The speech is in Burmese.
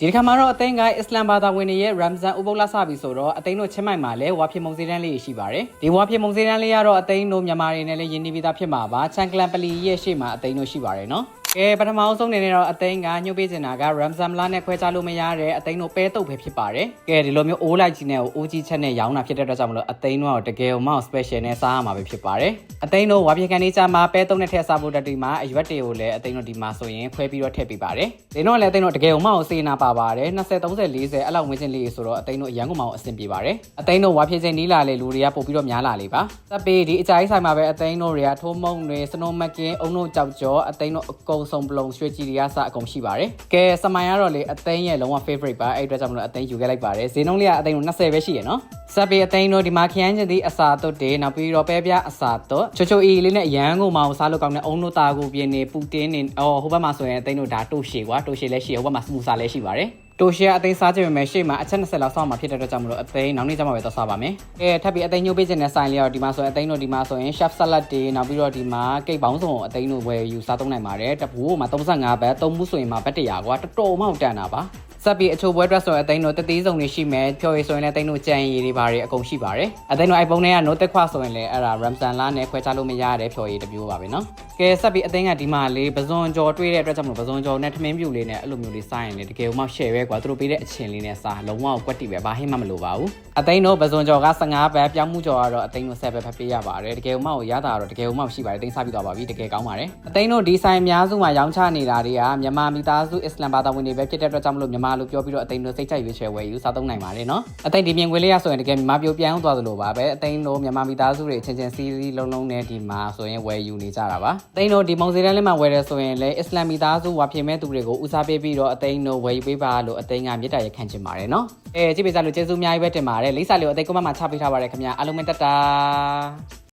ဒီခါမှာတော့အသိန်းကအစ္စလမ်ဘာသာဝင်တွေရဲ့ Ramzan ဥပုသ်လစပြီဆိုတော့အသိန်းတို့ချင်းမိုင်မှာလည်းဝါဖြစ်မုံစည်းတန်းလေးရှိပါတယ်ဒီဝါဖြစ်မုံစည်းတန်းလေးကတော့အသိန်းတို့မြန်မာတွေနဲ့လည်းယဉ်နေပြီးသားဖြစ်မှာပါချန်ကလန်ပလီရဲ့ရှေ့မှာအသိန်းတို့ရှိပါတယ်နော်ကဲပထမအောင်ဆုံးနေနေတော့အသိန်းကညှို့ပေးနေတာက Ramzan လနဲ့ခွဲခြားလို့မရတဲ့အသိန်းတို့ပဲတုတ်ပဲဖြစ်ပါတယ်ကဲဒီလိုမျိုးအိုးလိုက်ကြီးနဲ့အိုးကြီးချက်နဲ့ရောင်းတာဖြစ်တဲ့အတွက်ကြောင့်မလို့အသိန်းတို့ကတကယ်ကိုမောက် special နဲ့စားရမှာပဲဖြစ်ပါတယ်အသိန်းတို့ဝါဖြစ်ကန်လေးချမှာပဲတုတ်နဲ့ထည့်စားဖို့တတိမှာအရွက်တွေကိုလည်းအသိန်းတို့ဒီမှာဆိုရင်ခွဲပြီးတော့ထည့်ပေးပါတယ်ဒီတော့လည်းအသိန်းတို့တကယ်ကိုမောက်စေနာပါပါတယ်20 30 40အဲ့လောက်ဝင်ချင်းလေးဆိုတော့အသိန်းတို့အရန်ကိုမောက်အဆင်ပြေပါတယ်အသိန်းတို့ဝါဖြစ်ချင်းနီးလာလေလူတွေကပို့ပြီးတော့များလာလေပါစပ်ပေးဒီအကြိုက်ဆိုင်မှာပဲအသိန်းတို့တွေကထိုးမုံတွေစနိုးမကင်းအုံတို့ကြောက်ကြောအသိန်းတို့အကုန်စုံပလုံရွှေကြီးတွေကစအကုန်ရှိပါတယ်ကဲစမိုင်ကတော့လေအသိန်းရဲ့လုံးဝ favorite ပါအဲ့အတွက်ကြောင့်မလို့အသိန်းယူခဲ့လိုက်ပါတယ်ဈေးနှုန်းလေးကအသိန်းတို့20ပဲရှိရနော်စပ်ပေးအသိန်းတို့ဒီမှာခရမ်းချင်သည့်အစာတုတ်တွေနောက်ပြီးတော့ပဲပြအစာတုတ်ချိုအီလေးနဲ့အရန်ကိုမောင်စားလို့ကောင်းတဲ့အုံတို့တာကိုပြင်းနေပူတင်းနေဟိုဘက်မှာဆိုရင်အသိန်းတို့ဒါတိုးရှည်ကွာတိုးရှည်လည်းရှိဟိုဘက်မှာစမူစာလည်းရှိပါတယ်တိုရှယ်အသိန်းစားကြည့်မယ်ရှေ့မှာအချက်20လောက်စောင့်မှာဖြစ်တဲ့အတွက်ကြောင့်မလို့အသိန်းနောက်နေ့ကျမှပဲသွားစားပါမယ်။ကဲထပ်ပြီးအသိန်းညှို့ပေးခြင်းနဲ့ဆိုင်လေးတော့ဒီမှာဆိုရင်အသိန်းတို့ဒီမှာဆိုရင် chef salad တွေနောက်ပြီးတော့ဒီမှာကိတ်ပေါင်းစုံအသိန်းတို့ဝယ်ယူစားသုံးနိုင်ပါတယ်။တပူမှာ35ဘတ်သုံးမှုဆိုရင်မှာဘတ်100ကွာတော်တော်မှတန်တာပါ။စပ်ပြီးအချိုပွဲအတွက်ဆိုရင်အသိန်းတို့တသေးစုံတွေရှိမယ်ဖြော်ရည်ဆိုရင်လည်းအသိန်းတို့ကြံရည်တွေပါတယ်အကုန်ရှိပါတယ်။အသိန်းတို့ iPhone နဲ့က note ခွဆိုရင်လည်းအဲ့ဒါ Ramzan လနဲ့ခွဲခြားလို့မရတဲ့ဖြော်ရည်တစ်မျိုးပါပဲနော်။ကဲစပ်ပြီးအသိန်းကဒီမှာလေးပဇွန်ကြော်တွေးတဲ့အတွက်ကြောင့်မလို့ပဇွန်ကြော်နဲ့ထမင်းပြူလေးနဲ့အဲ့လိုမျိုးလေးစားရင်လေတကယ်မှ share ပဲကွာသူတို့ပေးတဲ့အချင်းလေးနဲ့စားလုံးဝကွက်တီပဲဘာဟင်းမှမလိုပါဘူးအသိန်းတို့ပဇွန်ကြော်က15ဘတ်ပြောင်းမှုကြော်ကတော့အသိန်းတို့7ဘတ်ဖတ်ပေးရပါတယ်တကယ်မှကိုရတာတော့တကယ်မှရှိပါတယ်သိန်းစားပြီးသွားပါပြီတကယ်ကောင်းပါတယ်အသိန်းတို့ဒီဆိုင်အများစုမှာရောင်းချနေတာတွေကမြန်မာမိသားစုအစ္စလမ်ဘာသာဝင်တွေပဲဖြစ်တဲ့အတွက်ကြောင့်မလို့မြန်မာလိုပြောပြီးတော့အသိန်းတို့စိတ်ချရွေးချယ်ဝယ်ယူစားသုံးနိုင်ပါတယ်နော်အသိန်းဒီမြင်ကွင်းလေးရဆိုရင်တကယ်မြန်မာပြိုပြန်သွားသလိုပါပဲအသိန်းတို့မြန်မာမိသားစုတွေချင်းချင်းစီးစီးလုံးလုံးနဲ့ဒီမှာဆိုရင်ဝယ်ယူနေကြတာပါအသိန်းတို့ဒီမုံစည်းတန်းလေးမှာဝယ်ရဆိုရင်လည်းအစ္စလမ်မိသားစုဝါဖြစ်မဲ့သူတွေကိုဦးစားပေးပြီးတော့အသိန်းတို့ဝယ်ယူပေးပါလို့အသိန်းကမြေတ္တာရက်ခံချင်ပါတယ်နော်ကြည့်ပေးကြလို့ကျေးဇူးအများကြီးပဲတင်ပါတယ်လိပ်စာလေးကိုအသိကွန်မန့်မှာချပေးထားပါတယ်ခင်ဗျာအားလုံးပဲတက်တာ